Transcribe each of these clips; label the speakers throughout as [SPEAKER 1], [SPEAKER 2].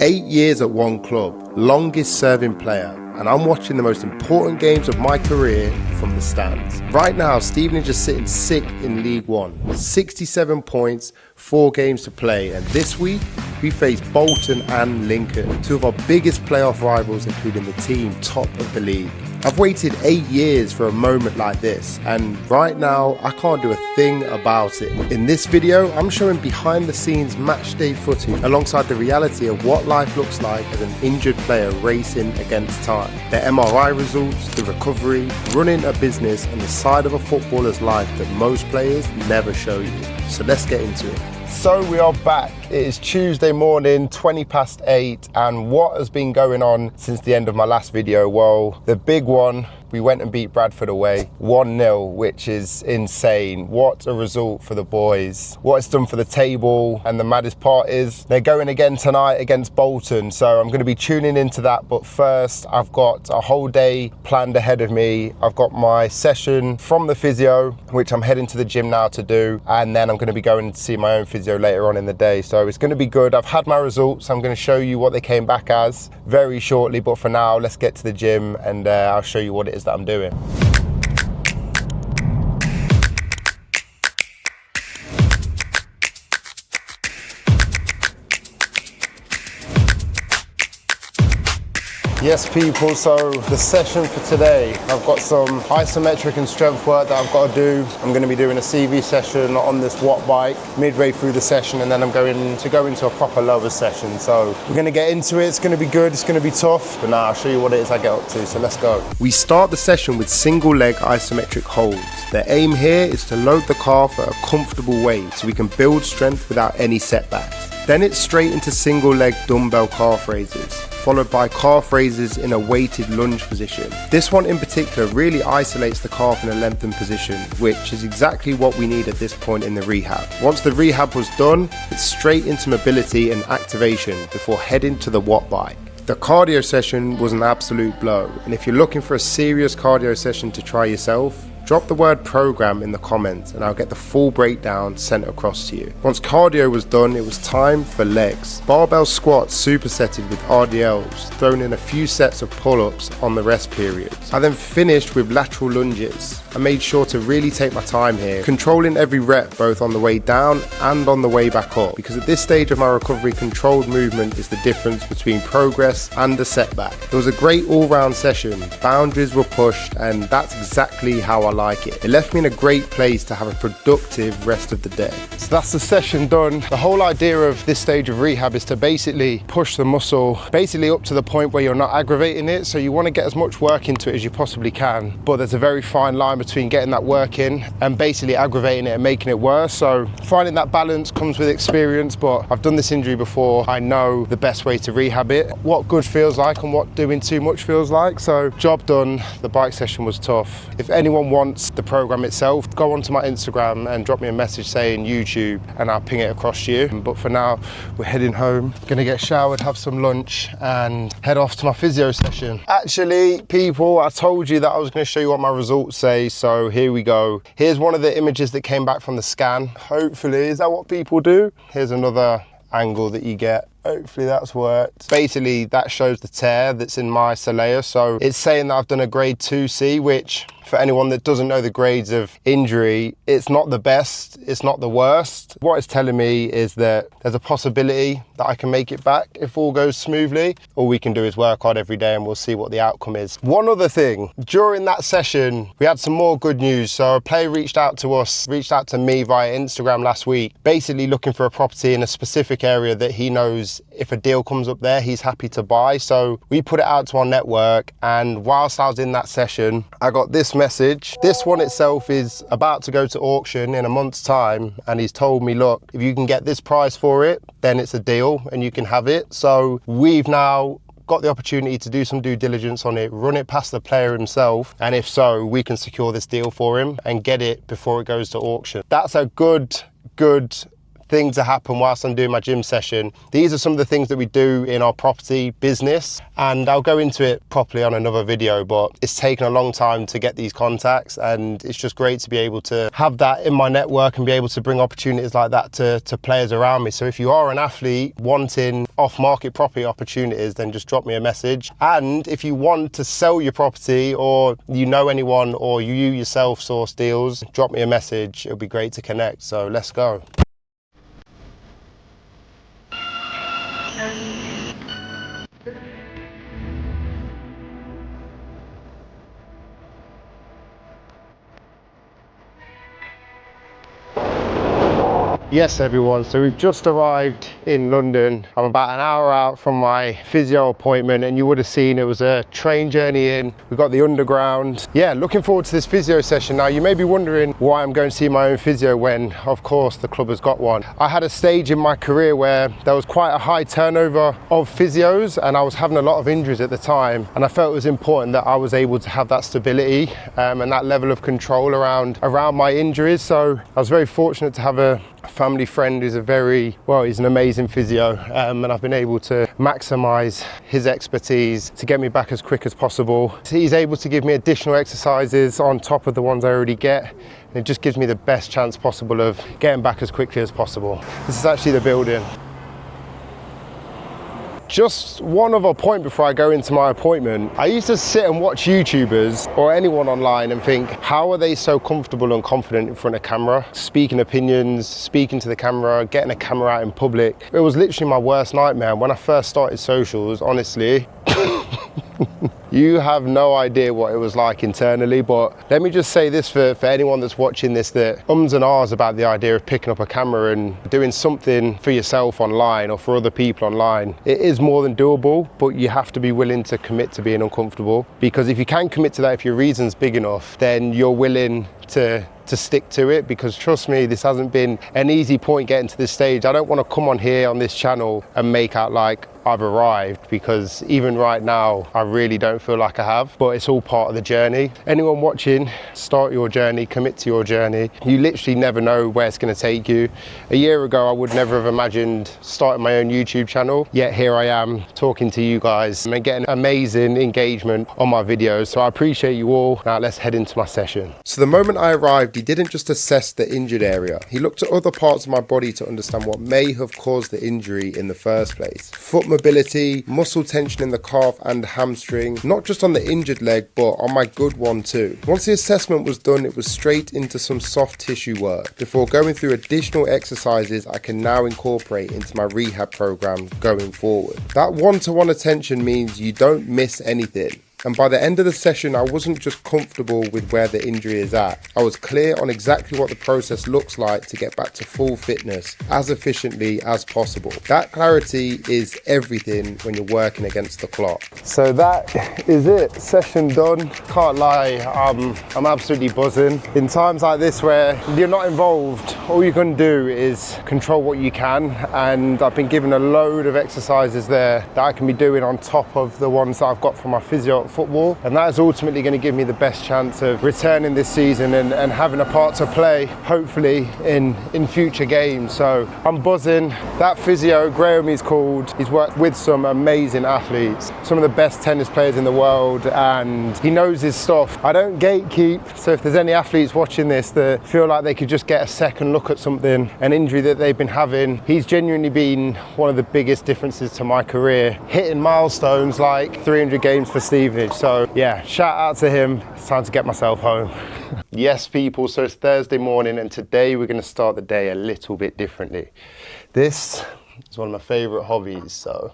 [SPEAKER 1] 8 years at one club, longest serving player, and I'm watching the most important games of my career from the stands. Right now, Stephen is just sitting sick in League One. 67 points, 4 games to play, and this week we face Bolton and Lincoln, two of our biggest playoff rivals, including the team top of the league. I've waited 8 years for a moment like this, and right now I can't do a thing about it. In this video, I'm showing behind the scenes matchday footage alongside the reality of what life looks like as an injured player racing against time. The MRI results, the recovery, running a business, and the side of a footballer's life that most players never show you. So let's get into it. So we are back. It is Tuesday morning, 8:20, and what has been going on since the end of my last video? Well, the big one, we went and beat Bradford away 1-0, which is insane. What a result for the boys. What it's done for the table, and the maddest part is they're going again tonight against Bolton, so I'm going to be tuning into that. But first, I've got a whole day planned ahead of me. I've got my session from the physio, which I'm heading to the gym now to do, and then I'm going to be going to see my own physio later on in the day. So it's going to be good. I've had my results. I'm going to show you what they came back as very shortly, but for now, let's get to the gym and I'll show you what it is that I'm doing. Yes people, so the session for today, I've got some isometric and strength work that I've got to do. I'm going to be doing a CV session on this watt bike midway through the session, and then I'm going to go into a proper lower session. So we're going to get into it. It's going to be good, it's going to be tough, but now I'll show you what it is I get up to, so let's go. We start the session with single leg isometric holds. The aim here is to load the calf at a comfortable weight so we can build strength without any setbacks. Then it's straight into single leg dumbbell calf raises, followed by calf raises in a weighted lunge position. This one in particular really isolates the calf in a lengthened position, which is exactly what we need at this point in the rehab. Once the rehab was done, it's straight into mobility and activation before heading to the watt bike. The cardio session was an absolute blow, and if you're looking for a serious cardio session to try yourself, drop the word program in the comments and I'll get the full breakdown sent across to you. Once cardio was done, it was time for legs. Barbell squats supersetted with RDLs, thrown in a few sets of pull-ups on the rest periods. I then finished with lateral lunges. I made sure to really take my time here, controlling every rep both on the way down and on the way back up, because at this stage of my recovery, controlled movement is the difference between progress and a setback. It was a great all-round session. Boundaries were pushed, and that's exactly how I like it. It left me in a great place to have a productive rest of the day. So that's the session done. The whole idea of this stage of rehab is to basically push the muscle basically up to the point where you're not aggravating it. So you want to get as much work into it as you possibly can, but there's a very fine line between getting that work in and basically aggravating it and making it worse. So finding that balance comes with experience, but I've done this injury before. I know the best way to rehab it, what good feels like and what doing too much feels like. So job done. The bike session was tough. If anyone wants the program itself, go onto my Instagram and drop me a message saying YouTube and I'll ping it across to you. But for now, we're heading home. Gonna get showered, have some lunch and head off to my physio session. Actually, people, I told you that I was gonna show you what my results say, so here we go. Here's one of the images that came back from the scan. Hopefully, is that what people do? Here's another angle that you get. Hopefully that's worked. Basically, that shows the tear that's in my soleus. So it's saying that I've done a grade 2C, which for anyone that doesn't know the grades of injury, it's not the best, it's not the worst. What it's telling me is that there's a possibility that I can make it back if all goes smoothly. All we can do is work hard every day and we'll see what the outcome is. One other thing, during that session, we had some more good news. So a player reached out to me via Instagram last week, basically looking for a property in a specific area that he knows if a deal comes up there, he's happy to buy. So we put it out to our network, and whilst I was in that session, I got this message. This one itself is about to go to auction in a month's time, and he's told me, look, if you can get this price for it, then it's a deal and you can have it. So we've now got the opportunity to do some due diligence on it, run it past the player himself, and if so, we can secure this deal for him and get it before it goes to auction. That's a good thing to happen whilst I'm doing my gym session. These are some of the things that we do in our property business, and I'll go into it properly on another video, but it's taken a long time to get these contacts, and it's just great to be able to have that in my network and be able to bring opportunities like that to players around me. So if you are an athlete wanting off-market property opportunities, then just drop me a message. And if you want to sell your property, or you know anyone, or you yourself source deals, drop me a message. It'll be great to connect. So let's go. Yes everyone, so we've just arrived in London. I'm about an hour out from my physio appointment, and you would have seen it was a train journey in. We've got the underground. Yeah, looking forward to this physio session. Now you may be wondering why I'm going to see my own physio when of course the club has got one. I had a stage in my career where there was quite a high turnover of physios, and I was having a lot of injuries at the time, and I felt it was important that I was able to have that stability and that level of control around my injuries. So I was very fortunate to have a family friend who's he's an amazing physio, and I've been able to maximize his expertise to get me back as quick as possible. He's able to give me additional exercises on top of the ones I already get, and it just gives me the best chance possible of getting back as quickly as possible. This is actually the building. Just one other point before I go into my appointment. I used to sit and watch YouTubers or anyone online and think, how are they so comfortable and confident in front of camera, speaking opinions, speaking to the camera, getting a camera out in public? It was literally my worst nightmare. When I first started socials, honestly, you have no idea what it was like internally. But let me just say this for anyone that's watching this, that ums and ahs about the idea of picking up a camera and doing something for yourself online or for other people online. It is more than doable, but you have to be willing to commit to being uncomfortable, because if you can commit to that, if your reason's big enough, then you're willing to stick to it. Because trust me, this hasn't been an easy point getting to this stage. I don't want to come on here on this channel and make out like I've arrived, because even right now I really don't feel like I have, but it's all part of the journey. Anyone watching, start your journey, commit to your journey. You literally never know where it's going to take you. A year ago I would never have imagined starting my own YouTube channel, yet here I am talking to you guys and getting amazing engagement on my videos. So I appreciate you all. Now let's head into my session. So the moment I arrived, he didn't just assess the injured area, he looked at other parts of my body to understand what may have caused the injury in the first place. Foot mobility, muscle tension in the calf and hamstring, not just on the injured leg but on my good one too. Once the assessment was done, it was straight into some soft tissue work before going through additional exercises I can now incorporate into my rehab program going forward. That one-to-one attention means you don't miss anything. And by the end of the session, I wasn't just comfortable with where the injury is at. I was clear on exactly what the process looks like to get back to full fitness as efficiently as possible. That clarity is everything when you're working against the clock. So that is it, session done. Can't lie, I'm absolutely buzzing. In times like this where you're not involved, all you can do is control what you can. And I've been given a load of exercises there that I can be doing on top of the ones that I've got from my physio football, and that is ultimately going to give me the best chance of returning this season and having a part to play, hopefully, in future games. So I'm buzzing. That physio, Graham he's called, he's worked with some amazing athletes, some of the best tennis players in the world, and he knows his stuff. I don't gatekeep, so if there's any athletes watching this that feel like they could just get a second look at something, an injury that they've been having, he's genuinely been one of the biggest differences to my career, hitting milestones like 300 games for Stevenage. So yeah, shout out to him. It's time to get myself home. Yes people, so it's Thursday morning, and today we're going to start the day a little bit differently. This is one of my favorite hobbies, so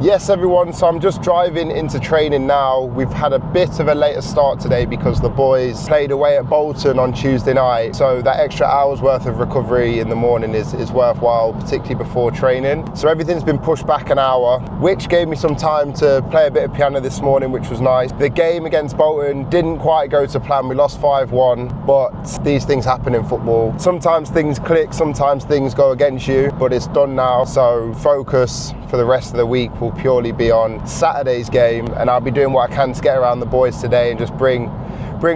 [SPEAKER 1] Yes everyone, so I'm just driving into training now. We've had a bit of a later start today because the boys played away at Bolton on Tuesday night, so that extra hour's worth of recovery in the morning is worthwhile, particularly before training. So everything's been pushed back an hour, which gave me some time to play a bit of piano this morning, which was nice. The game against Bolton didn't quite go to plan. We lost 5-1, but these things happen in football. Sometimes things click, sometimes things go against you, but it's done now. So focus for the rest of the week will purely be on Saturday's game, and I'll be doing what I can to get around the boys today and just bring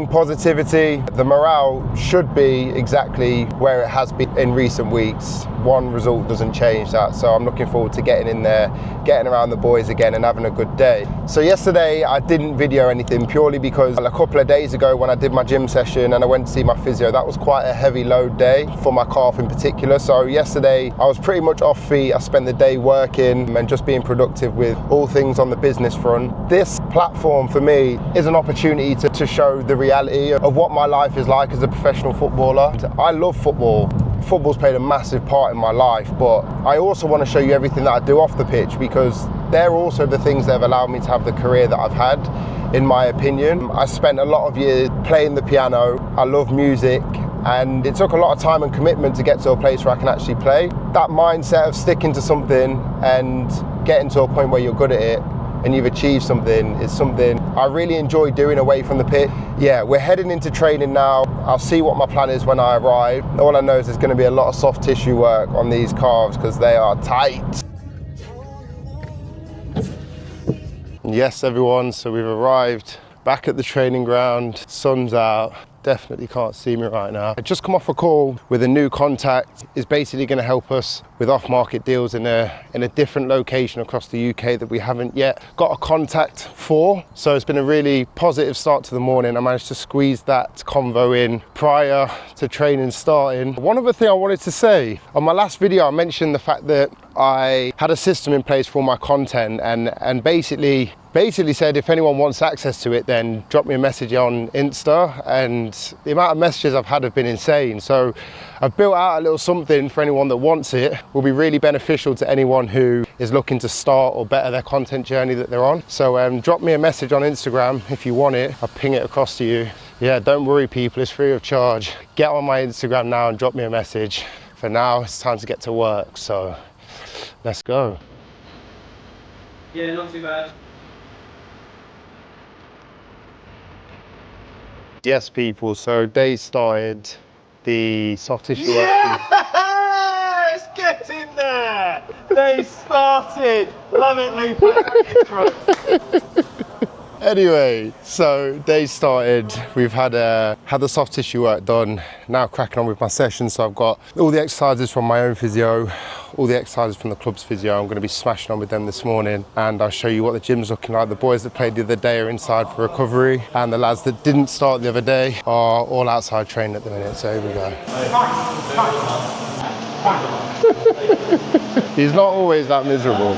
[SPEAKER 1] positivity. The morale should be exactly where it has been in recent weeks. One result doesn't change that, so I'm looking forward to getting in there, getting around the boys again and having a good day. So yesterday I didn't video anything purely because a couple of days ago when I did my gym session and I went to see my physio, that was quite a heavy load day for my calf in particular. So yesterday I was pretty much off feet. I spent the day working and just being productive with all things on the business front. This platform for me is an opportunity to show the reality of what my life is like as a professional footballer. I love football. Football's played a massive part in my life, but I also want to show you everything that I do off the pitch, because they're also the things that have allowed me to have the career that I've had, in my opinion. I spent a lot of years playing the piano. I love music, and it took a lot of time and commitment to get to a place where I can actually play. That mindset of sticking to something and getting to a point where you're good at it and you've achieved something is something I really enjoy doing away from the pitch. Yeah, we're heading into training now. I'll see what my plan is when I arrive. All I know is there's going to be a lot of soft tissue work on these calves because they are tight. Yes everyone, so we've arrived back at the training ground. Sun's out. Definitely can't see me right now. I just come off a call with a new contact. Is basically going to help us with off-market deals in a different location across the UK that we haven't yet got a contact for. So it's been a really positive start to the morning. I managed to squeeze that convo in prior to training starting. One other thing I wanted to say, on my last video I mentioned the fact that I had a system in place for my content and basically said if anyone wants access to it then drop me a message on Insta, and the amount of messages I've had have been insane. So I've built out a little something for anyone that wants it. Will be really beneficial to anyone who is looking to start or better their content journey that they're on. So drop me a message on Instagram if you want it. I'll ping it across to you. Yeah, don't worry people, it's free of charge. Get on my Instagram now and drop me a message. For now it's time to get to work, so let's go.
[SPEAKER 2] Yeah, not too bad.
[SPEAKER 1] Yes people, so day started, the soft tissue work.
[SPEAKER 2] Yes! Get in there! They started! Love it, Luke.
[SPEAKER 1] Anyway, so day started, we've had the soft tissue work done, now cracking on with my session. So I've got all the exercises from my own physio, all the exercises from the club's physio. I'm going to be smashing on with them this morning, and I'll show you what the gym's looking like. The boys that played the other day are inside for recovery, and the lads that didn't start the other day are all outside training at the minute, so here we go. He's not always that miserable.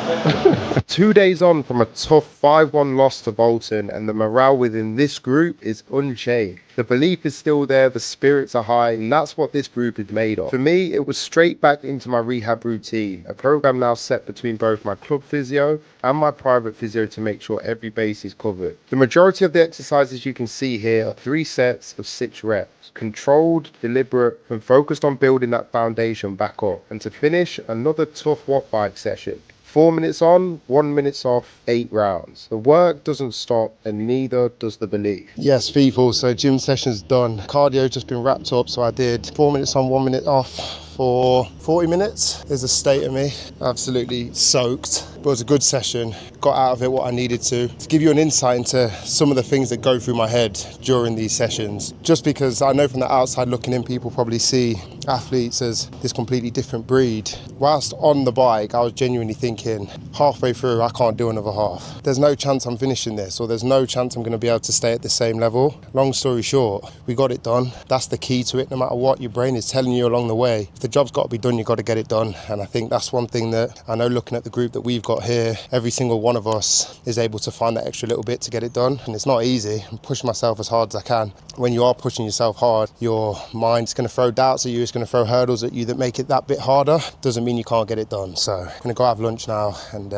[SPEAKER 1] 2 days on from a tough 5-1 loss to Bolton, and the morale within this group is unchanged. The belief is still there, the spirits are high, and that's what this group is made of. For me, it was straight back into my rehab routine, a program now set between both my club physio and my private physio to make sure every base is covered. The majority of the exercises you can see here are 3 sets of 6 reps, controlled, deliberate, and focused on building that foundation back up. And to finish, another tough watt bike session. 4 minutes on, 1 minute off, 8 rounds. The work doesn't stop, and neither does the belief. Yes, people, so gym session's done. Cardio just been wrapped up, so I did 4 minutes on, 1 minute off for 40 minutes. There's a state of me, absolutely soaked. But it was a good session, got out of it what I needed to give you an insight into some of the things that go through my head during these sessions. Just because I know from the outside looking in, people probably see athletes as this completely different breed. Whilst on the bike, I was genuinely thinking, halfway through, I can't do another half. There's no chance I'm finishing this, or there's no chance I'm going to be able to stay at the same level. Long story short, we got it done. That's the key to it. No matter what, your brain is telling you along the way. If the job's got to be done, you've got to get it done. And I think that's one thing that I know, looking at the group that we've got here, every single one of us is able to find that extra little bit to get it done. And it's not easy. I'm pushing myself as hard as I can. when you are pushing yourself hard, your mind's going to throw doubts at you, it's going to throw hurdles at you that make it that bit harder. Doesn't mean you can't get it done. So I'm going to go have lunch now and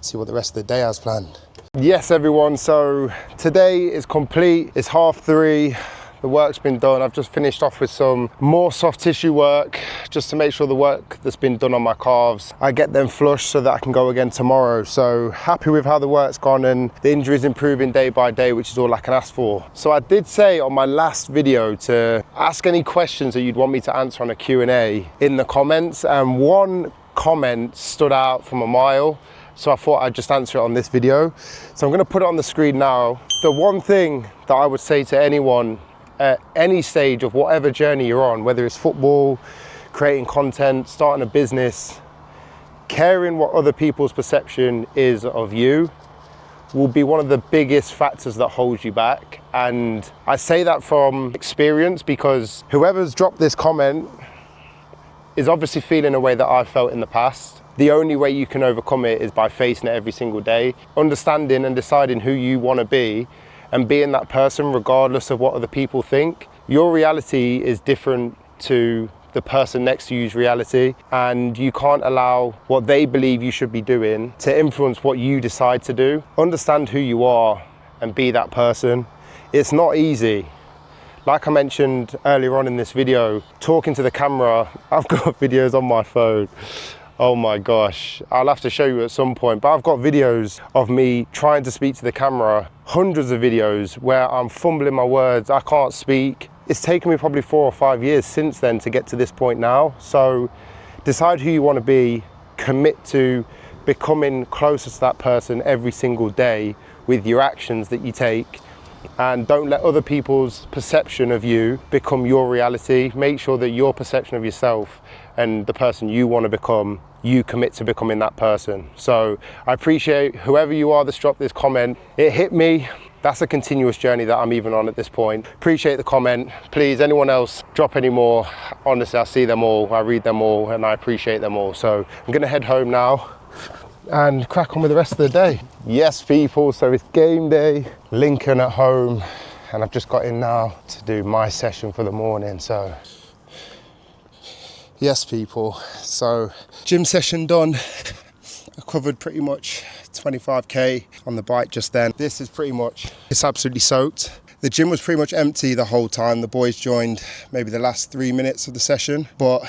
[SPEAKER 1] see what the rest of the day has planned. Yes, everyone, so today is complete. It's 3:30. The work's been done. I've just finished off with some more soft tissue work just to make sure the work that's been done on my calves, I get them flushed so that I can go again tomorrow. So happy with how the work's gone, and the injury's improving day by day, which is all I can ask for. So I did say on my last video to ask any questions that you'd want me to answer on a Q&A in the comments, and one comment stood out from a mile. So I thought I'd just answer it on this video. So I'm gonna put it on the screen now. The one thing that I would say to anyone at any stage of whatever journey you're on, whether it's football, creating content, starting a business, caring what other people's perception is of you will be one of the biggest factors that holds you back. And I say that from experience, because whoever's dropped this comment is obviously feeling a way that I felt in the past. The only way you can overcome it is by facing it every single day, understanding and deciding who you want to be, and being that person regardless of what other people think. Your reality is different to the person next to you's reality, and you can't allow what they believe you should be doing to influence what you decide to do. Understand who you are and be that person. It's not easy. Like I mentioned earlier on in this video, talking to the camera, I've got videos on my phone. Oh my gosh, I'll have to show you at some point, but I've got videos of me trying to speak to the camera, hundreds of videos where I'm fumbling my words, I can't speak. It's taken me probably 4 or 5 years since then to get to this point now. So decide who you want to be, commit to becoming closer to that person every single day with your actions that you take, and don't let other people's perception of you become your reality. Make sure that your perception of yourself and the person you want to become, you commit to becoming that person. So I appreciate whoever you are that's dropped this comment. It hit me. That's a continuous journey that I'm even on at this point. Appreciate the comment. Please, anyone else, drop any more. Honestly, I see them all, I read them all, and I appreciate them all. So I'm gonna head home now and crack on with the rest of the day. Yes, people, so it's game day. Lincoln at home, and I've just got in now to do my session for the morning. So yes, people, so gym session done. I covered pretty much 25k on the bike just then. This is pretty much, it's absolutely soaked. The gym was pretty much empty the whole time. The boys joined maybe the last 3 minutes of the session, but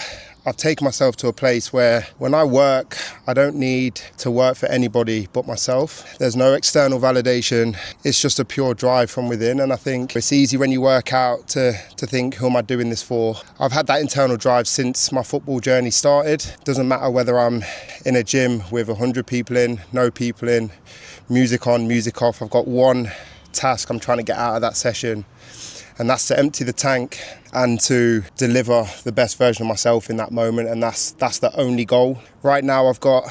[SPEAKER 1] I've taken myself to a place where when I work, I don't need to work for anybody but myself. There's no external validation. It's just a pure drive from within. And I think it's easy when you work out to think, who am I doing this for? I've had that internal drive since my football journey started. Doesn't matter whether I'm in a gym with 100 people in, no people in, music on, music off. I've got one task I'm trying to get out of that session, and that's to empty the tank and to deliver the best version of myself in that moment. And that's the only goal. Right now I've got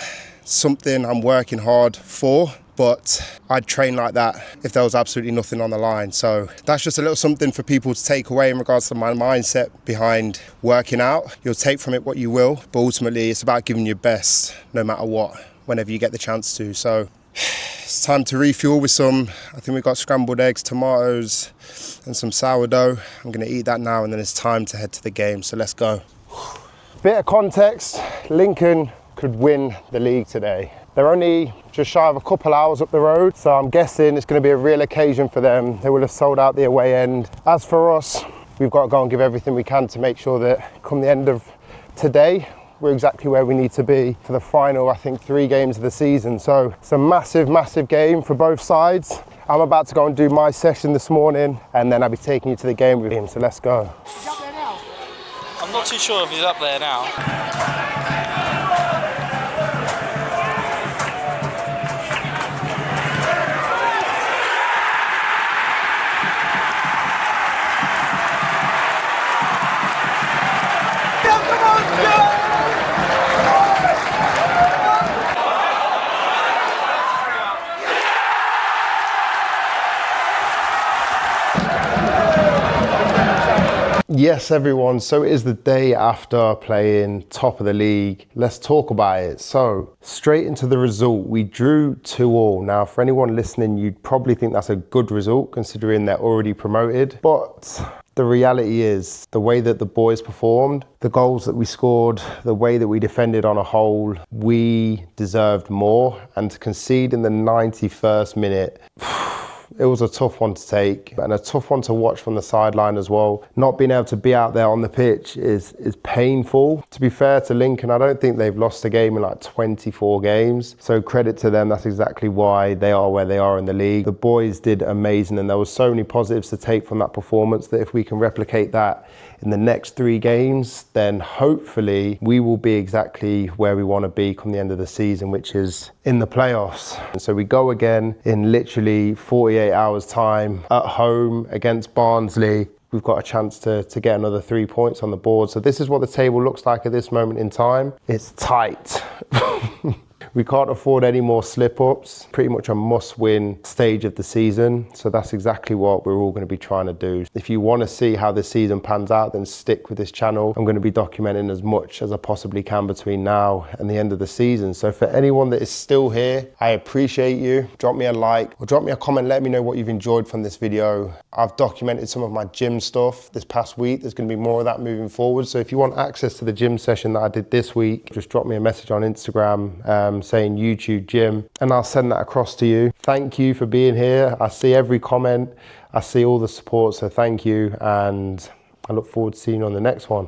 [SPEAKER 1] something I'm working hard for, but I'd train like that if there was absolutely nothing on the line. So that's just a little something for people to take away in regards to my mindset behind working out. You'll take from it what you will, but ultimately it's about giving your best no matter what, whenever you get the chance to. So it's time to refuel with some, I think we've got scrambled eggs, tomatoes, and some sourdough. I'm gonna eat that now, and then it's time to head to the game, so let's go. Bit of context, Lincoln could win the league today. They're only just shy of a couple hours up the road, so I'm guessing it's gonna be a real occasion for them. They will have sold out the away end. As for us, we've got to go and give everything we can to make sure that come the end of today, we're exactly where we need to be for the final, I think, 3 games of the season. So it's a massive, massive game for both sides. I'm about to go and do my session this morning, and then I'll be taking you to the game with him, so let's go.
[SPEAKER 3] He's up there now? I'm not too sure if he's up there now.
[SPEAKER 1] Yes, everyone. So it is the day after playing top of the league. Let's talk about it. So straight into the result, we drew 2-2. Now, for anyone listening, you'd probably think that's a good result considering they're already promoted. But the reality is the way that the boys performed, the goals that we scored, the way that we defended on a whole, we deserved more. And to concede in the 91st minute, it was a tough one to take and a tough one to watch from the sideline as well. Not being able to be out there on the pitch is painful. To be fair to Lincoln, I don't think they've lost a game in like 24 games. So credit to them, that's exactly why they are where they are in the league. The boys did amazing and there was so many positives to take from that performance that if we can replicate that in the next 3 games, then hopefully we will be exactly where we want to be come the end of the season, which is in the playoffs. And so we go again in literally 48 hours time at home against Barnsley. We've got a chance to get another 3 points on the board. So this is what the table looks like at this moment in time. It's tight. We can't afford any more slip-ups. Pretty much a must-win stage of the season. So that's exactly what we're all going to be trying to do. If you want to see how this season pans out, then stick with this channel. I'm going to be documenting as much as I possibly can between now and the end of the season. So for anyone that is still here, I appreciate you. Drop me a like or drop me a comment. Let me know what you've enjoyed from this video. I've documented some of my gym stuff this past week. There's going to be more of that moving forward. So if you want access to the gym session that I did this week, just drop me a message on Instagram saying YouTube gym and I'll send that across to you. Thank you for being here. I see every comment. I see all the support. So thank you. And I look forward to seeing you on the next one.